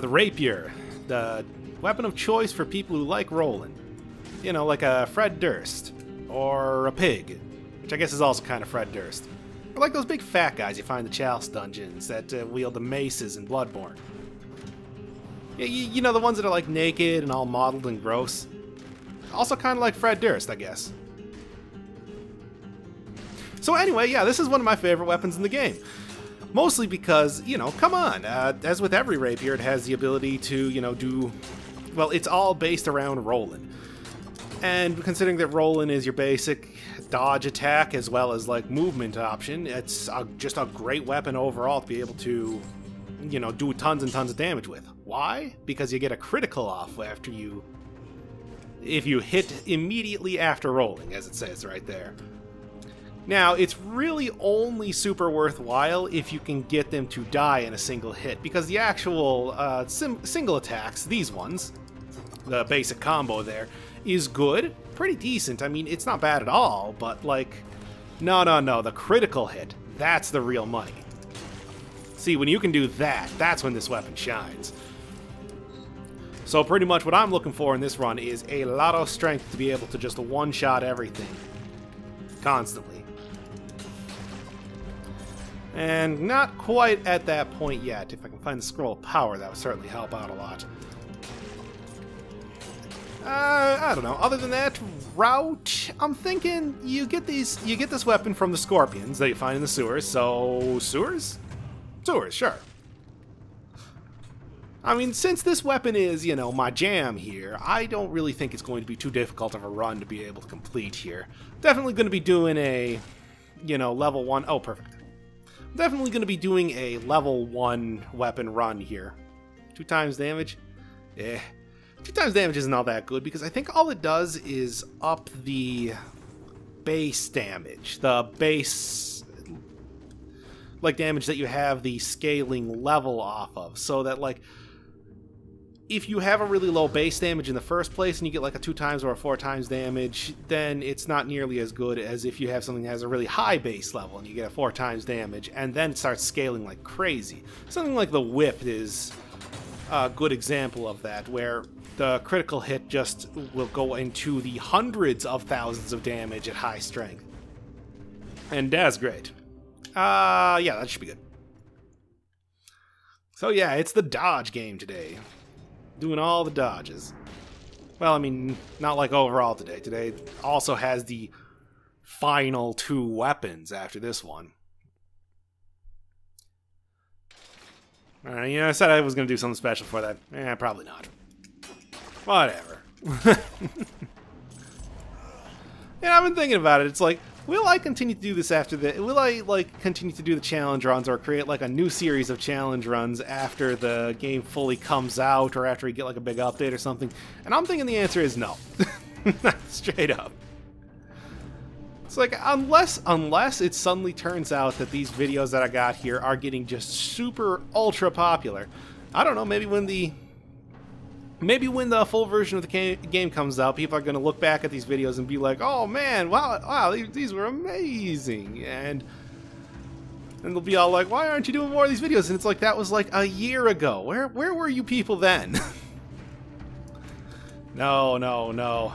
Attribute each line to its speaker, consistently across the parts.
Speaker 1: The Rapier, the weapon of choice for people who like rolling. You know, like a Fred Durst, or a pig, which I guess is also kind of Fred Durst. Or like those big fat guys you find in the Chalice dungeons that wield the maces in Bloodborne. You know, the ones that are like naked and all mottled and gross. Also kind of like Fred Durst, I guess. So anyway, yeah, this is one of my favorite weapons in the game. Mostly because, you know, come on, as with every rapier, it has the ability to, you know, do... Well, it's all based around rolling. And considering that rolling is your basic dodge attack as well as, like, movement option, it's just a great weapon overall to be able to, you know, do tons and tons of damage with. Why? Because you get a critical off after you... if you hit immediately after rolling, as it says right there. Now, it's really only super worthwhile if you can get them to die in a single hit, because the actual single attacks, these ones, the basic combo there, is good, pretty decent. I mean, it's not bad at all, but like, no, the critical hit, that's the real money. See, when you can do that, that's when this weapon shines. So pretty much what I'm looking for in this run is a lot of strength to be able to just one-shot everything, constantly. And not quite at that point yet. If I can find the scroll of power, that would certainly help out a lot. I don't know. Other than that, route, I'm thinking you get this weapon from the scorpions that you find in the sewers. So sewers? Sewers, sure. I mean, since this weapon is, you know, my jam here, I don't really think it's going to be too difficult of a run to be able to complete here. Definitely going to be doing a, you know, level 1. Oh, perfect. Definitely going to be doing a level 1 weapon run here. 2 times damage? 2 times damage isn't all that good, because I think all it does is up the base damage. The base, like, damage that you have the scaling level off of. So that, like, if you have a really low base damage in the first place and you get like a 2 times or a 4 times damage, then it's not nearly as good as if you have something that has a really high base level and you get a 4 times damage and then it starts scaling like crazy. Something like the whip is a good example of that, where the critical hit just will go into the hundreds of thousands of damage at high strength. And that's great. Yeah, that should be good. So yeah, it's the dodge game today. Doing all the dodges. Well, I mean, not like overall today. Today also has the final 2 weapons after this one. Alright, you know, I said I was going to do something special for that. Probably not. Whatever. And I've been thinking about it. It's like, will I continue to do this after the... Will I, like, continue to do the challenge runs or create, like, a new series of challenge runs after the game fully comes out or after we get, like, a big update or something? And I'm thinking the answer is no. Straight up. It's like, unless it suddenly turns out that these videos that I got here are getting just super ultra popular. I don't know, maybe when the full version of the game comes out, people are going to look back at these videos and be like, oh man, wow, these were amazing. And they'll be all like, why aren't you doing more of these videos? And it's like, that was like a year ago. Where were you people then? No.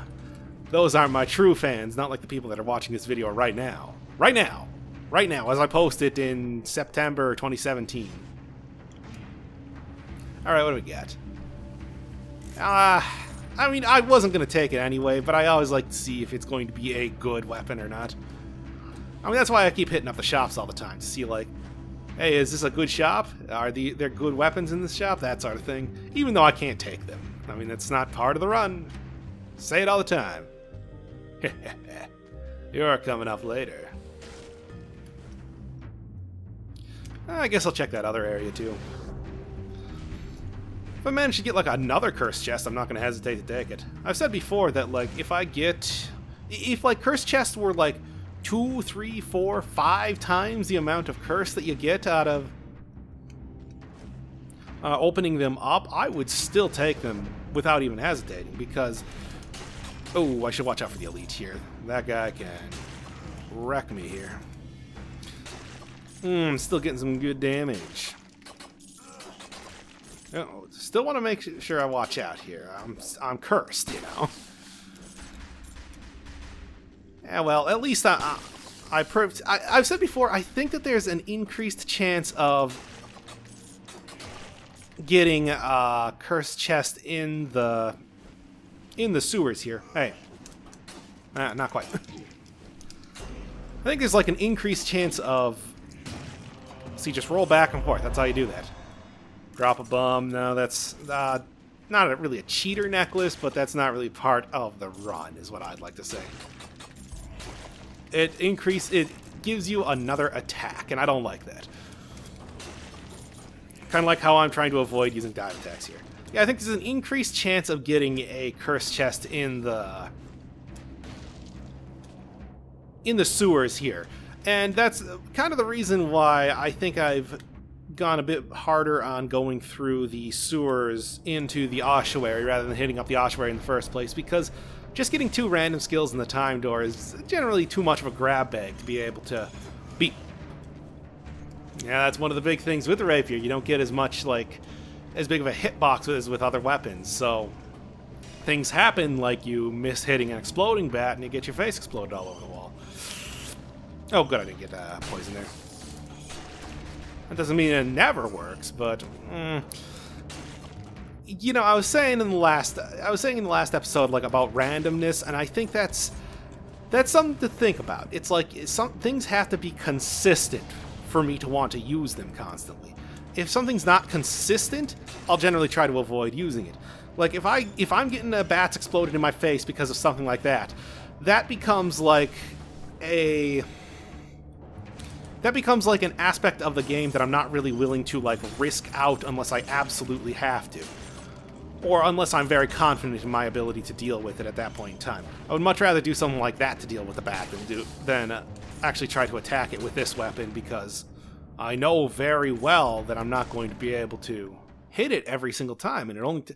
Speaker 1: Those aren't my true fans, not like the people that are watching this video right now. Right now, as I post it in September 2017. Alright, what do we got? I mean, I wasn't going to take it anyway, but I always like to see if it's going to be a good weapon or not. I mean, that's why I keep hitting up the shops all the time, to see, like, hey, is this a good shop? Are there good weapons in this shop? That sort of thing. Even though I can't take them. I mean, that's not part of the run. Say it all the time. You're coming up later. I guess I'll check that other area, too. If I manage to get, like, another cursed chest, I'm not going to hesitate to take it. I've said before that, like, if, like, cursed chests were, like, 2, 3, 4, 5 times the amount of curse that you get out of opening them up, I would still take them without even hesitating, because... Oh, I should watch out for the elite here. That guy can wreck me here. I'm still getting some good damage. Oh, still want to make sure I watch out here. I'm cursed, you know. Yeah, well, at least I've said before, I think that there's an increased chance of getting a cursed chest in the sewers here. Hey, not quite. I think there's like an increased chance of. See, just roll back and forth. That's how you do that. Drop a bum. No, that's not really a cheater necklace, but that's not really part of the run, is what I'd like to say. It gives you another attack, and I don't like that. Kind of like how I'm trying to avoid using dive attacks here. Yeah, I think there's an increased chance of getting a cursed chest in the sewers here. And that's kind of the reason why I think I've gone a bit harder on going through the sewers into the ossuary rather than hitting up the ossuary in the first place, because just getting 2 random skills in the time door is generally too much of a grab bag to be able to beat. Yeah, that's one of the big things with the rapier. You don't get as much, like, as big of a hitbox as with other weapons, so things happen like you miss hitting an exploding bat and you get your face exploded all over the wall. Oh, good, I didn't get poison there. That doesn't mean it never works, but you know, I was saying in the last episode, like, about randomness, and I think that's something to think about. It's like some things have to be consistent for me to want to use them constantly. If something's not consistent, I'll generally try to avoid using it. Like if I'm getting bats exploded in my face because of something like that, that becomes like an aspect of the game that I'm not really willing to, like, risk out unless I absolutely have to. Or unless I'm very confident in my ability to deal with it at that point in time. I would much rather do something like that to deal with the bat than actually try to attack it with this weapon, because I know very well that I'm not going to be able to hit it every single time, and and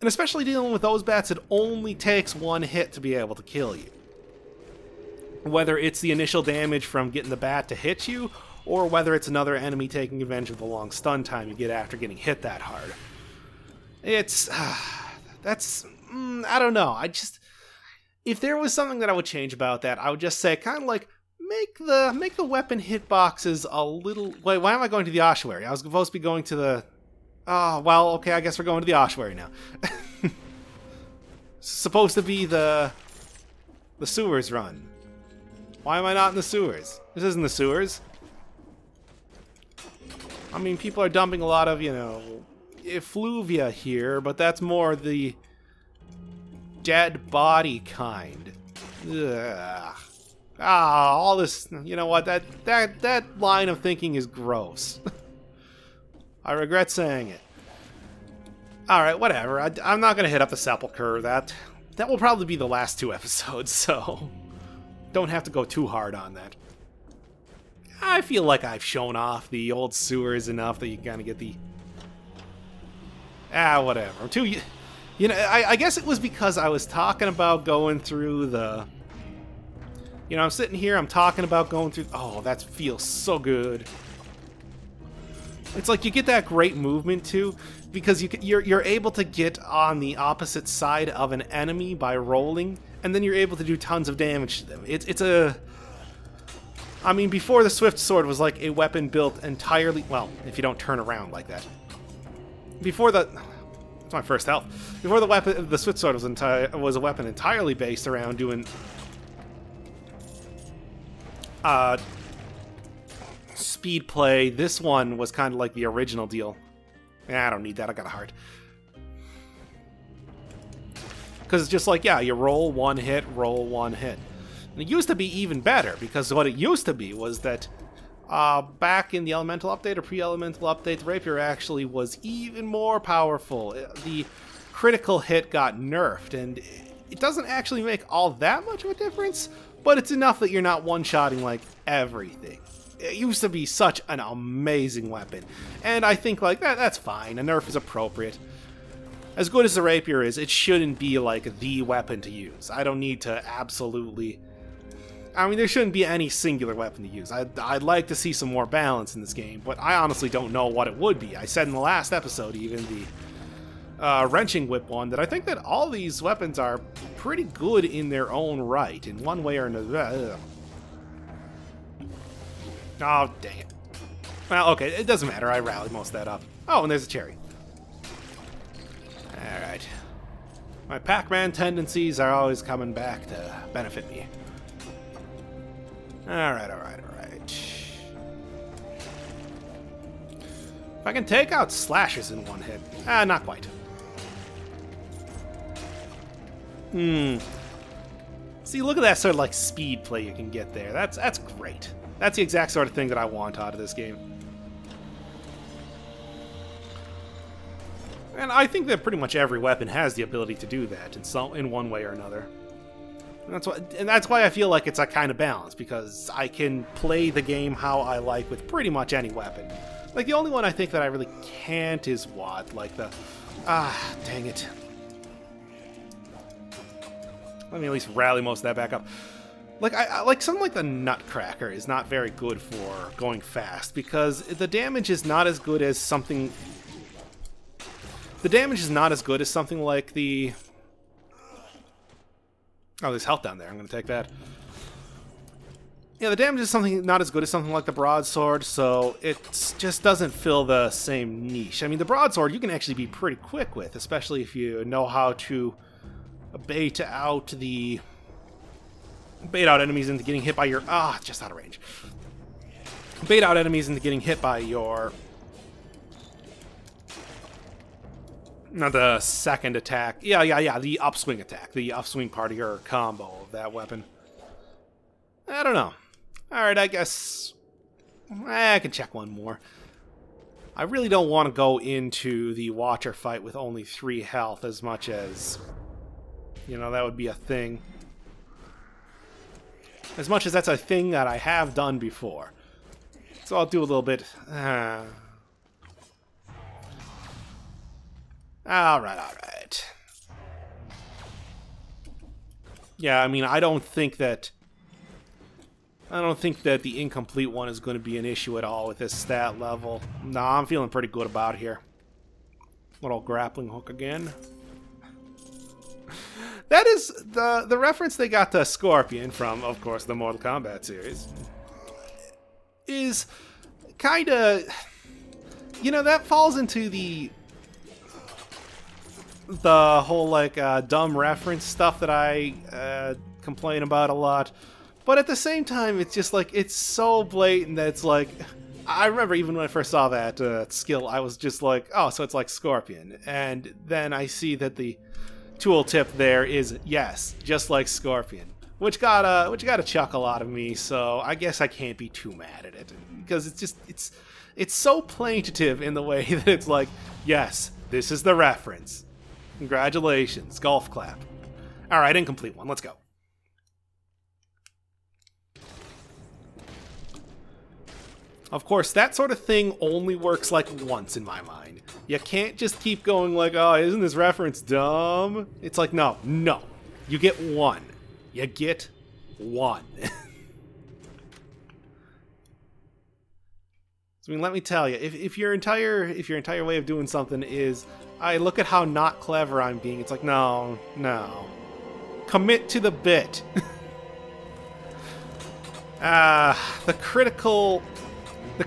Speaker 1: especially dealing with those bats, it only takes 1 hit to be able to kill you. Whether it's the initial damage from getting the bat to hit you, or whether it's another enemy taking advantage of the long stun time you get after getting hit that hard. It's... I don't know. If there was something that I would change about that, I would just say, kind of like, make the weapon hitboxes a little... Wait, why am I going to the ossuary? I was supposed to be going to the... Oh, well, okay, I guess we're going to the ossuary now. Supposed to be the sewers run. Why am I not in the sewers? This isn't the sewers. I mean, people are dumping a lot of, you know, effluvia here, but that's more the dead body kind. Ugh. Ah, all this, you know what, that line of thinking is gross. I regret saying it. Alright, whatever. I'm not going to hit up the sepulcher. That will probably be the last 2 episodes, so don't have to go too hard on that. I feel like I've shown off the old sewers enough that you kind of get the... whatever. I'm too... You know, I guess it was because I was talking about going through the... You know, I'm sitting here, I'm talking about going through... Oh, that feels so good. It's like you get that great movement, too, because you're able to get on the opposite side of an enemy by rolling, and then you're able to do tons of damage to them. It's a... I mean, before the Swift Sword was like a weapon built entirely... Well, if you don't turn around like that. Before the... It's my first health. Before the Swift Sword was a weapon entirely based around doing... speed play. This one was kind of like the original deal. I don't need that, I got a heart. Because it's just like, yeah, you roll 1 hit, roll 1 hit. And it used to be even better, because what it used to be was that back in the Elemental Update or pre-Elemental Update, the Rapier actually was even more powerful. The critical hit got nerfed, and it doesn't actually make all that much of a difference, but it's enough that you're not one-shotting like everything. It used to be such an amazing weapon, and I think like that's fine. A nerf is appropriate. As good as the Rapier is, it shouldn't be like the weapon to use. I don't need to absolutely... I mean, there shouldn't be any singular weapon to use. I'd like to see some more balance in this game, but I honestly don't know what it would be. I said in the last episode, even the wrenching whip one, that I think that all these weapons are pretty good in their own right, in one way or another. Oh, dang it. Well, okay, it doesn't matter. I rallied most of that up. Oh, and there's a cherry. Alright. My Pac-Man tendencies are always coming back to benefit me. Alright, alright, alright. If I can take out slashers in one hit. Not quite. See, look at that sort of like speed play you can get there. That's great. That's the exact sort of thing that I want out of this game. And I think that pretty much every weapon has the ability to do that in one way or another. And that's why I feel like it's a kind of balance, because I can play the game how I like with pretty much any weapon. Like, the only one I think that I really can't is what? Like the... dang it. Let me at least rally most of that back up. Like, like something like the Nutcracker is not very good for going fast, because the damage is not as good as something... The damage is not as good as something like the... Oh, there's health down there. I'm going to take that. Yeah, the damage is not as good as something like the broadsword, so it just doesn't fill the same niche. I mean, the broadsword you can actually be pretty quick with, especially if you know how to bait out enemies into getting hit by your... just out of range. Bait out enemies into getting hit by your... Not the second attack. Yeah, the upswing attack. The upswing part of your combo of that weapon. I don't know. Alright, I guess... I can check one more. I really don't want to go into the Watcher fight with only 3 health as much as... You know, that would be a thing. As much as that's a thing that I have done before. So I'll do a little bit... Alright. Yeah, I mean, I don't think that the incomplete one is going to be an issue at all with this stat level. Nah, I'm feeling pretty good about here. Little grappling hook again. That is the reference they got to Scorpion from, of course, the Mortal Kombat series. Is kind of... You know, that falls into the whole, like, dumb reference stuff that I complain about a lot. But at the same time, it's just, like, it's so blatant that it's, like... I remember even when I first saw that skill, I was just like, oh, so it's like Scorpion. And then I see that the tooltip there is, yes, just like Scorpion. Which got a chuckle out of me, so I guess I can't be too mad at it. Because it's just, it's so plaintive in the way that it's like, yes, this is the reference. Congratulations. Golf clap. Alright, incomplete one. Let's go. Of course, that sort of thing only works like once in my mind. You can't just keep going like, oh, isn't this reference dumb? It's like, no. You get one. You get one. I mean, let me tell you, if your entire way of doing something is, I look at how not clever I'm being, it's like, no. Commit to the bit. The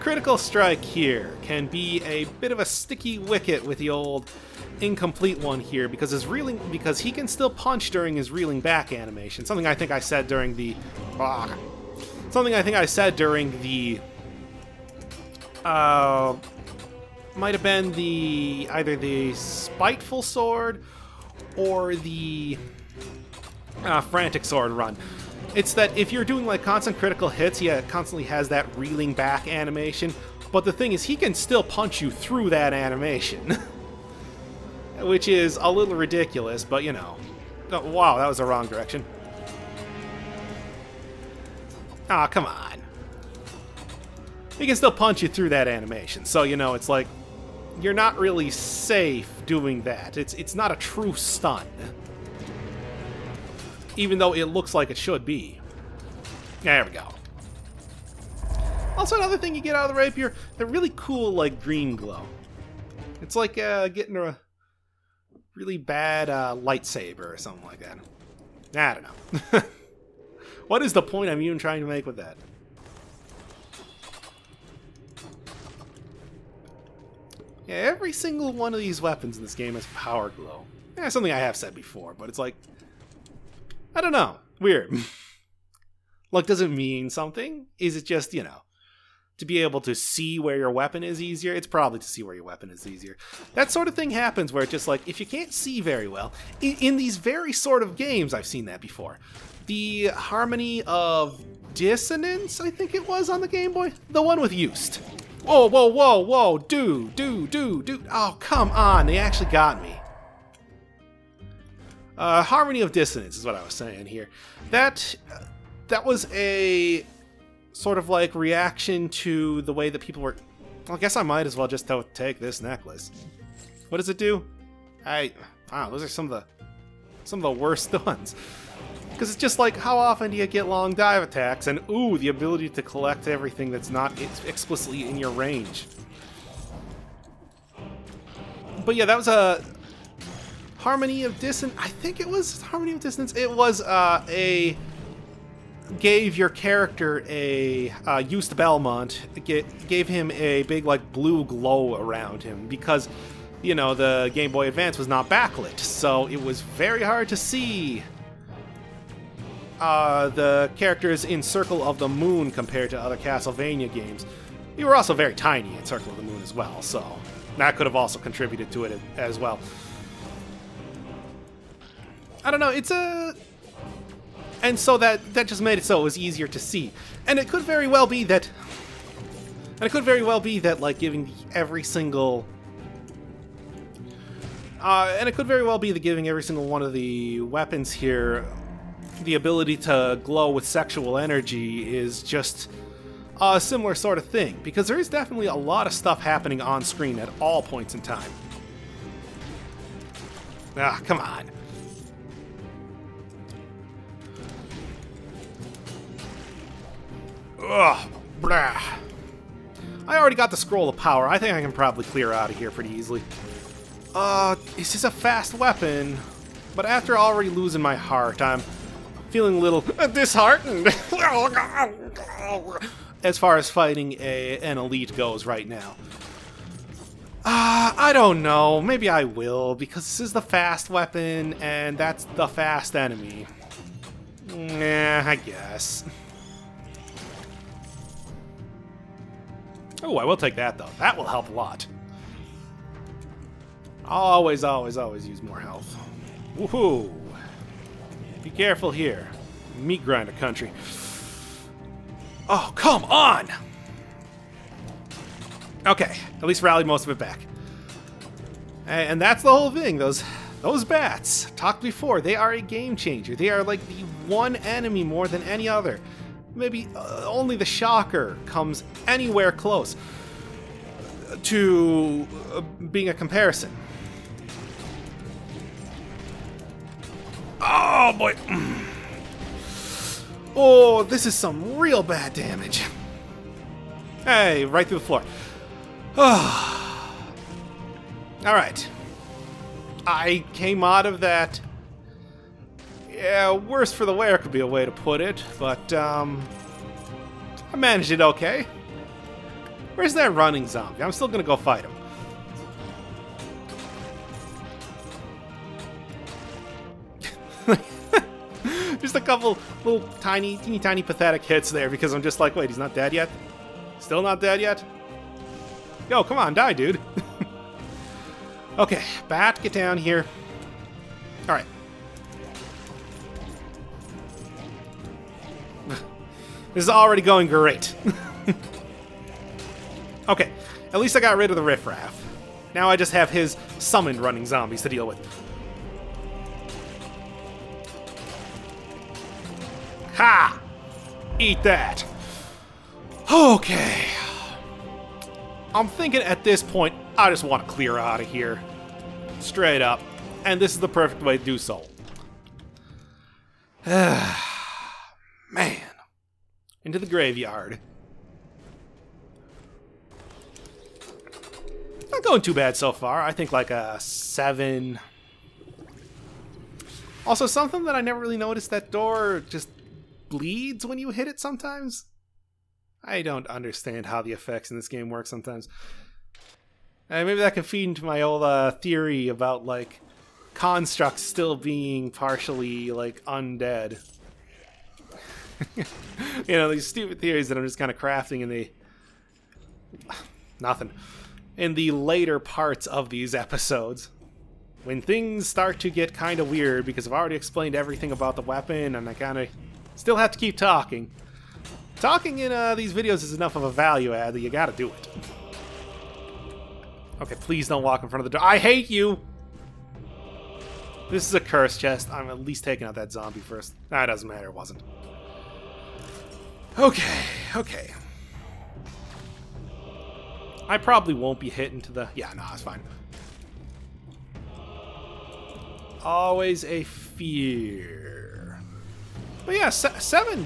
Speaker 1: critical strike here can be a bit of a sticky wicket with the old incomplete one here, because he can still punch during his reeling back animation. Something I think I said during the might have been either the Spiteful Sword or the Frantic Sword run. It's that if you're doing like constant critical hits, he constantly has that reeling back animation. But the thing is, he can still punch you through that animation. Which is a little ridiculous, but you know. Oh, wow, that was the wrong direction. Ah, come on. He can still punch you through that animation. So, you know, it's like, you're not really safe doing that. It's not a true stun. Even though it looks like it should be. There we go. Also, another thing you get out of the rapier, the really cool, like, green glow. It's like getting a really bad lightsaber or something like that. I don't know. What is the point I'm even trying to make with that? Yeah, every single one of these weapons in this game has power glow. Yeah, something I have said before, but it's like, I don't know. Weird. Like, does it mean something? Is it just, you know, to be able to see where your weapon is easier? It's probably to see where your weapon is easier. That sort of thing happens where it's just like, if you can't see very well, in these very sort of games, I've seen that before. The Harmony of Dissonance, I think it was on the Game Boy? The one with Used. Whoa, whoa, whoa, whoa, dude. Oh, come on, they actually got me. Harmony of Dissonance is what I was saying here. That was a sort of like reaction to the way that people were... Well, I guess I might as well just take this necklace. What does it do? I don't know, those are some of the worst ones. Because it's just like, how often do you get long dive attacks? And ooh, the ability to collect everything that's not explicitly in your range. But yeah, that was a Harmony of Dissonance. I think it was Harmony of Dissonance. It was gave your character a Used Belmont, gave him a big like blue glow around him because, you know, the Game Boy Advance was not backlit, so it was very hard to see the characters in Circle of the Moon compared to other Castlevania games. You were also very tiny in Circle of the Moon as well, so that could have also contributed to it as well. I don't know, it's a... And so that just made it so it was easier to see. And it could very well be that... like, giving every single... and it could very well be that giving every single one of the weapons here the ability to glow with sexual energy is just a similar sort of thing. Because there is definitely a lot of stuff happening on screen at all points in time. Ah, come on. Ugh, blah. I already got the Scroll of Power. I think I can probably clear out of here pretty easily. This is a fast weapon, but after already losing my heart, I'm feeling a little disheartened as far as fighting an elite goes right now. I don't know. Maybe I will, because this is the fast weapon, and that's the fast enemy. Nah, I guess. Oh, I will take that, though. That will help a lot. Always, always, always use more health. Woohoo! Be careful here. Meat grinder country. Oh, come on! Okay, at least rallied most of it back. And that's the whole thing. Those bats, talked before, they are a game changer. They are like the one enemy more than any other. Maybe only the Shocker comes anywhere close to being a comparison. Oh boy. Oh, this is some real bad damage. Hey, right through the floor. Alright. I came out of that. Yeah, worse for the wear could be a way to put it, but I managed it okay. Where's that running zombie? I'm still gonna go fight him. Just a couple little teeny tiny pathetic hits there because I'm just like, wait, he's not dead yet? Still not dead yet? Yo, come on, die, dude. Okay, bat, get down here. Alright. This is already going great. Okay, at least I got rid of the riffraff. Now I just have his summoned running zombies to deal with. Ha! Eat that. Okay. I'm thinking at this point, I just want to clear out of here. Straight up. And this is the perfect way to do so. Man. into the graveyard. Not going too bad so far. I think like a 7. Also, something that I never really noticed, that door just bleeds when you hit it sometimes. I don't understand how the effects in this game work sometimes. Maybe that can feed into my old theory about, like, constructs still being partially, like, undead. You know, these stupid theories that I'm just kind of crafting in the... nothing. In the later parts of these episodes. When things start to get kind of weird, because I've already explained everything about the weapon, and I kind of still have to keep talking. Talking in these videos is enough of a value add that you gotta do it. Okay, please don't walk in front of the door. I hate you! This is a curse chest. I'm at least taking out that zombie first. Nah, it doesn't matter, it wasn't. Okay, okay. I probably won't be hitting to the... yeah, no, it's fine. Always a fear. But yeah, 7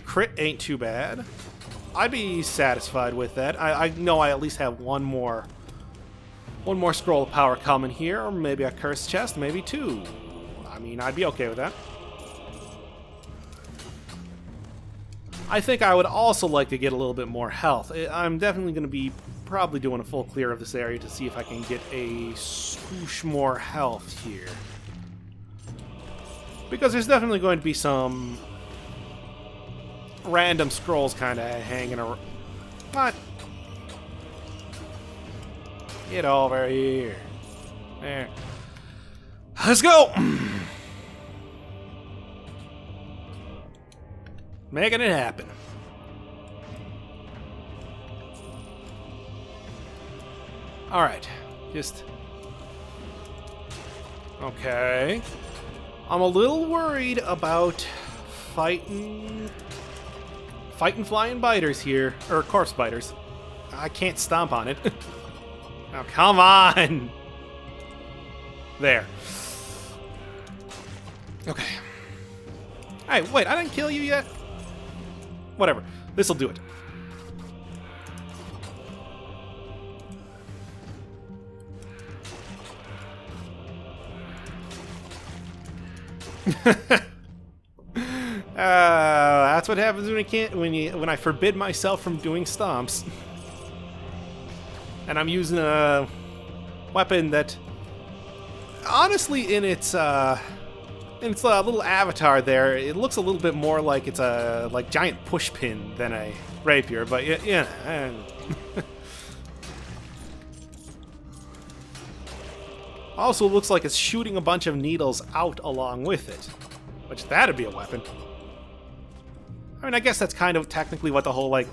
Speaker 1: crit ain't too bad. I'd be satisfied with that. I know I at least have one more scroll of power coming here, or maybe a curse chest, maybe 2. I mean, I'd be okay with that. I think I would also like to get a little bit more health. I'm definitely going to be probably doing a full clear of this area to see if I can get a swoosh more health here. Because there's definitely going to be some random scrolls kind of hanging around. What? Get over here. There. Let's go! Making it happen. Alright. Just... okay. I'm a little worried about fighting flying biters here. Or corpse biters. I can't stomp on it. Oh, come on! There. Okay. Hey, wait, I didn't kill you yet? Whatever. This'll do it. That's what happens when when I forbid myself from doing stomps. And I'm using a weapon that, honestly, in its little avatar there, it looks a little bit more like it's a giant push pin than a rapier. But yeah. Also looks like it's shooting a bunch of needles out along with it, which that'd be a weapon. I mean, I guess that's kind of technically what the whole, like,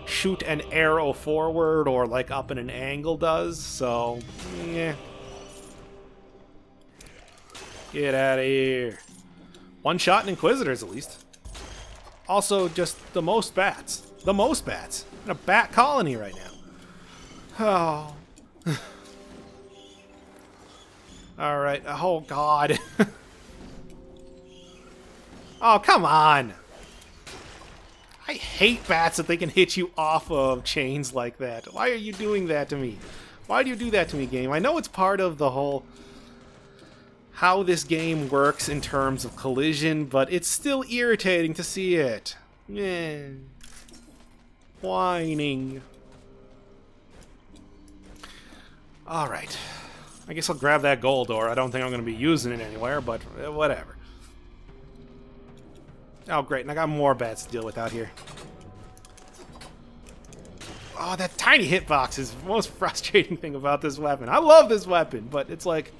Speaker 1: shoot an arrow forward or, like, up in an angle does, so, yeah. Get out of here. One shot in Inquisitors, at least. Also, just the most bats. The most bats. In a bat colony right now. Oh. Alright. Oh, God. Oh, come on. I hate bats that they can hit you off of chains like that. Why are you doing that to me? Why do you do that to me, game? I know it's part of the whole... how this game works in terms of collision, but it's still irritating to see it. Yeah. Whining. Alright. I guess I'll grab that gold ore. I don't think I'm going to be using it anywhere, but whatever. Oh, great. And I got more bats to deal with out here. Oh, that tiny hitbox is the most frustrating thing about this weapon. I love this weapon, but it's like...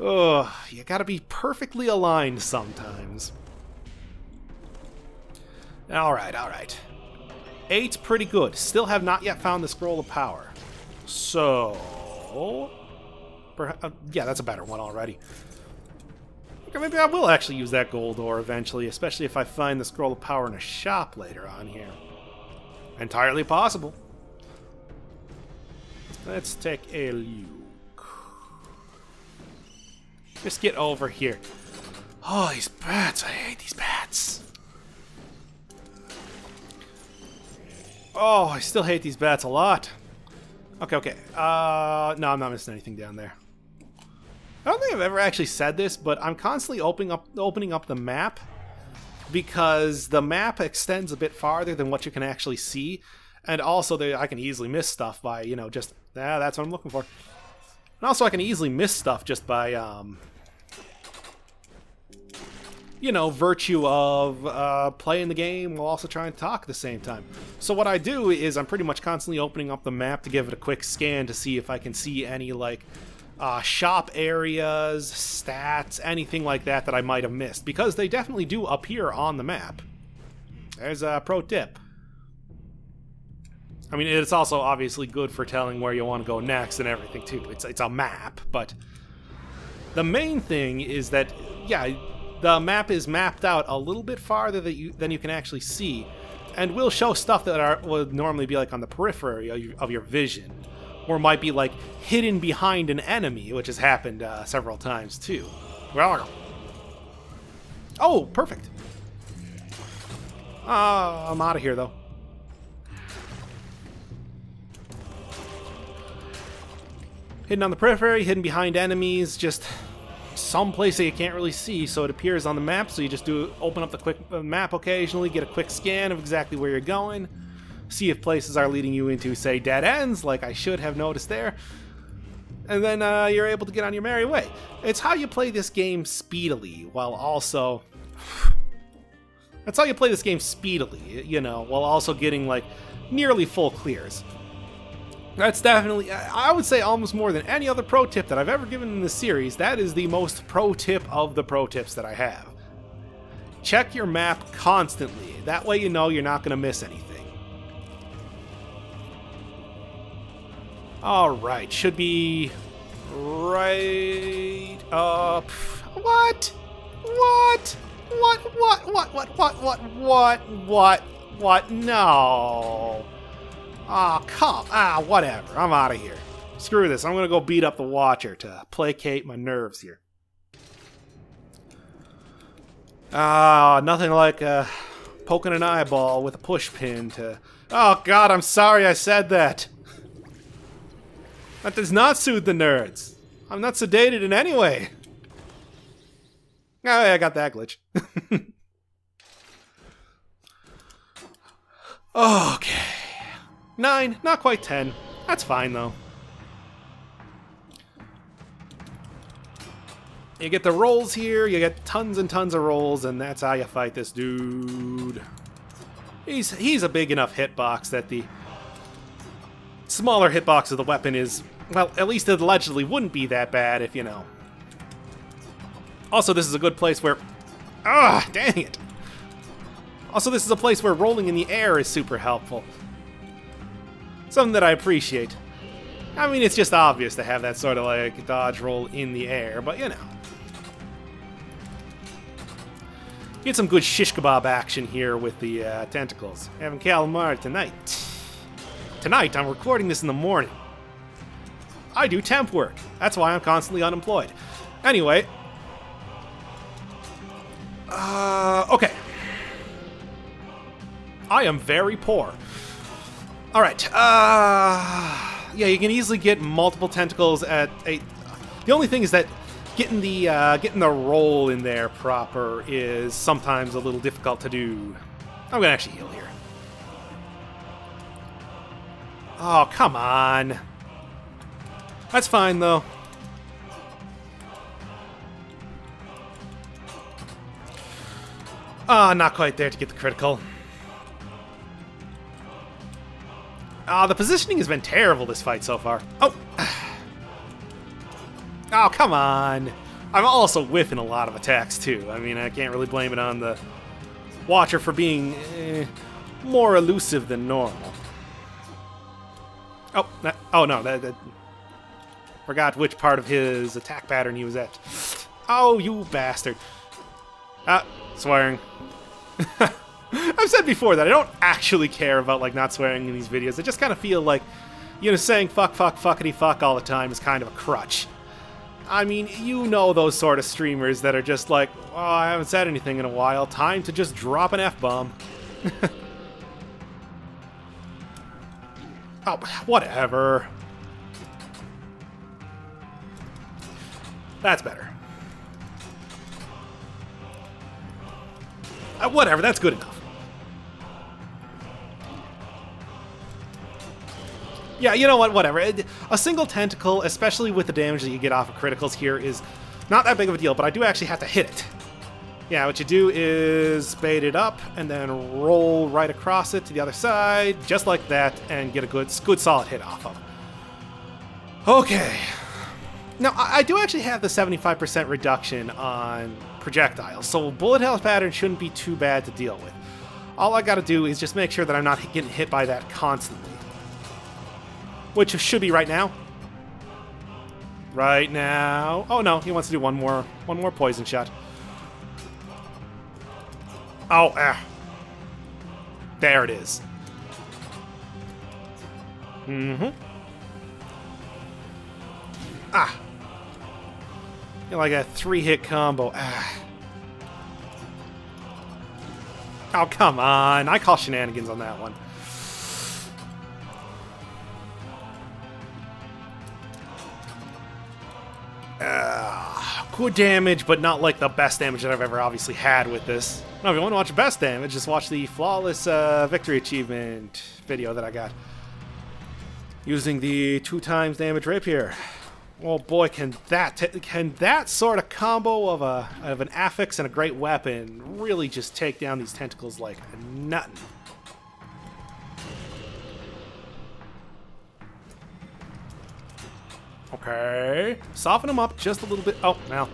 Speaker 1: oh, you gotta be perfectly aligned sometimes. Alright, alright. 8's pretty good. Still have not yet found the scroll of power. So... yeah, that's a better one already. Okay, maybe I will actually use that gold ore eventually, especially if I find the scroll of power in a shop later on here. Entirely possible. Let's take a look. Just get over here. Oh, these bats. I hate these bats. Oh, I still hate these bats a lot. Okay, okay. No, I'm not missing anything down there. I don't think I've ever actually said this, but I'm constantly opening up the map because the map extends a bit farther than what you can actually see, and also I can easily miss stuff by, you know, just that's what I'm looking for. And also I can easily miss stuff just by you know, virtue of playing the game while also trying to talk at the same time. So what I do is I'm pretty much constantly opening up the map to give it a quick scan to see if I can see any, like, shop areas, stats, anything like that that I might have missed. Because they definitely do appear on the map. There's a pro tip. I mean, it's also obviously good for telling where you want to go next and everything, too. It's a map, but the main thing is that, yeah, the map is mapped out a little bit farther than you can actually see, and will show stuff that would normally be like on the periphery of your vision, or might be like hidden behind an enemy, which has happened several times too. Oh, perfect. I'm out of here though. Hidden on the periphery, hidden behind enemies, just some place that you can't really see, so it appears on the map, so you just open up the quick map occasionally, get a quick scan of exactly where you're going, see if places are leading you into, say, dead ends, like I should have noticed there, and then you're able to get on your merry way. It's how you play this game speedily, while also... That's how you play this game speedily, you know, while also getting, like, nearly full clears. That's definitely, I would say almost more than any other pro tip that I've ever given in this series, that is the most pro tip of the pro tips that I have. Check your map constantly. That way you know you're not going to miss anything. Alright, should be right up. What? What? No. Oh, whatever. I'm out of here. Screw this. I'm gonna go beat up the Watcher to placate my nerves here. Nothing like poking an eyeball with a push pin to... Oh, God, I'm sorry I said that. That does not soothe the nerds. I'm not sedated in any way. Oh, yeah, I got that glitch. Okay. 9, not quite 10. That's fine, though. You get the rolls here, you get tons and tons of rolls, and that's how you fight this dude. He's a big enough hitbox that the smaller hitbox of the weapon is, well, at least it allegedly wouldn't be that bad if, you know. Also, this is a good place where... Ah, dang it! Also, this is a place where rolling in the air is super helpful. Something that I appreciate. I mean, it's just obvious to have that sort of, like, dodge roll in the air, but, you know. Get some good shish kebab action here with the tentacles. Having calamari tonight. Tonight, I'm recording this in the morning. I do temp work. That's why I'm constantly unemployed. Anyway. Okay. I am very poor. Alright, yeah, you can easily get multiple tentacles at a... The only thing is that getting the roll in there proper is sometimes a little difficult to do. I'm gonna actually heal here. Oh, come on. That's fine, though. Ah, not quite there to get the critical. The positioning has been terrible this fight so far. Oh! Oh, come on! I'm also whiffing a lot of attacks, too. I mean, I can't really blame it on the Watcher for being more elusive than normal. Oh, no, forgot which part of his attack pattern he was at. Oh, you bastard. Swearing. I've said before that I don't actually care about, like, not swearing in these videos. I just kind of feel like, you know, saying fuck, fuckity fuck all the time is kind of a crutch. I mean, you know those sort of streamers that are just like, oh, I haven't said anything in a while. Time to just drop an F-bomb. Oh, whatever. That's better. Whatever, that's good enough. Yeah, you know what, whatever. A single tentacle, especially with the damage that you get off of criticals here, is not that big of a deal, but I do actually have to hit it. Yeah, what you do is bait it up and then roll right across it to the other side, just like that, and get a good solid hit off of. Okay. Now, I do actually have the 75% reduction on projectiles, so bullet hell pattern shouldn't be too bad to deal with. All I gotta do is just make sure that I'm not getting hit by that constantly. Which should be right now. Right now. Oh no, he wants to do one more poison shot. Oh, there it is. Mm-hmm. Ah. You're like a 3-hit combo. Ah. Oh, come on. I call shenanigans on that one. Good damage, but not like the best damage that I've ever obviously had with this. Now, if you want to watch the best damage, just watch the Flawless Victory Achievement video that I got. Using the 2x damage rapier. Oh boy, can that sort of combo of an affix and a great weapon really just take down these tentacles like nothing. Okay, soften them up just a little bit. Oh, well.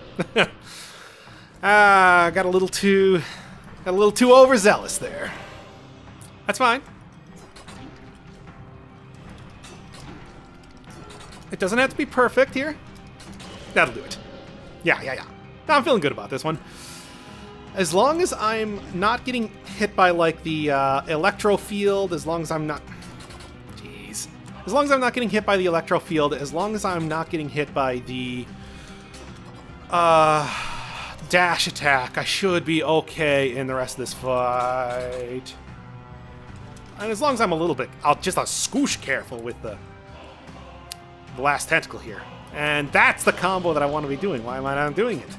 Speaker 1: Got a little too overzealous there. That's fine. It doesn't have to be perfect here. That'll do it. Yeah. No, I'm feeling good about this one. As long as I'm not getting hit by, like, the electro field, as long as I'm not... Jeez. As long as I'm not getting hit by the electro field, as long as I'm not getting hit by the dash attack, I should be okay in the rest of this fight. And as long as I'm a little bit... just a scoosh careful with the last tentacle here. And that's the combo that I want to be doing. Why am I not doing it?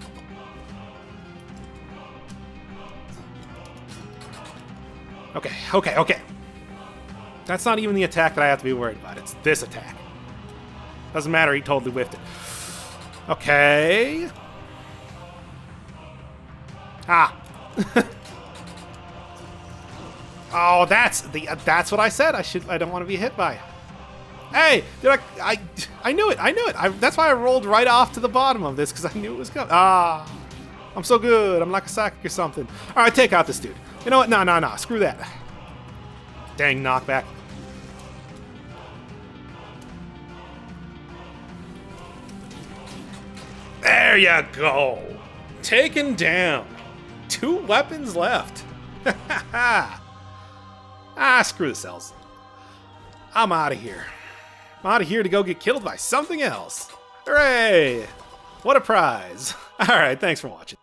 Speaker 1: Okay. That's not even the attack that I have to be worried about. It's this attack. Doesn't matter, he totally whiffed it. Okay. Ah. Oh, that's what I said. I don't want to be hit by it. Hey, I knew it. That's why I rolled right off to the bottom of this, because I knew it was coming. Ah, I'm so good. I'm like a psychic or something. All right, take out this dude. You know what? No. Screw that. Dang knockback. There you go. Taken down. 2 weapons left. Screw the cells. I'm out of here. I'm out of here to go get killed by something else. Hooray! What a prize. All right, thanks for watching.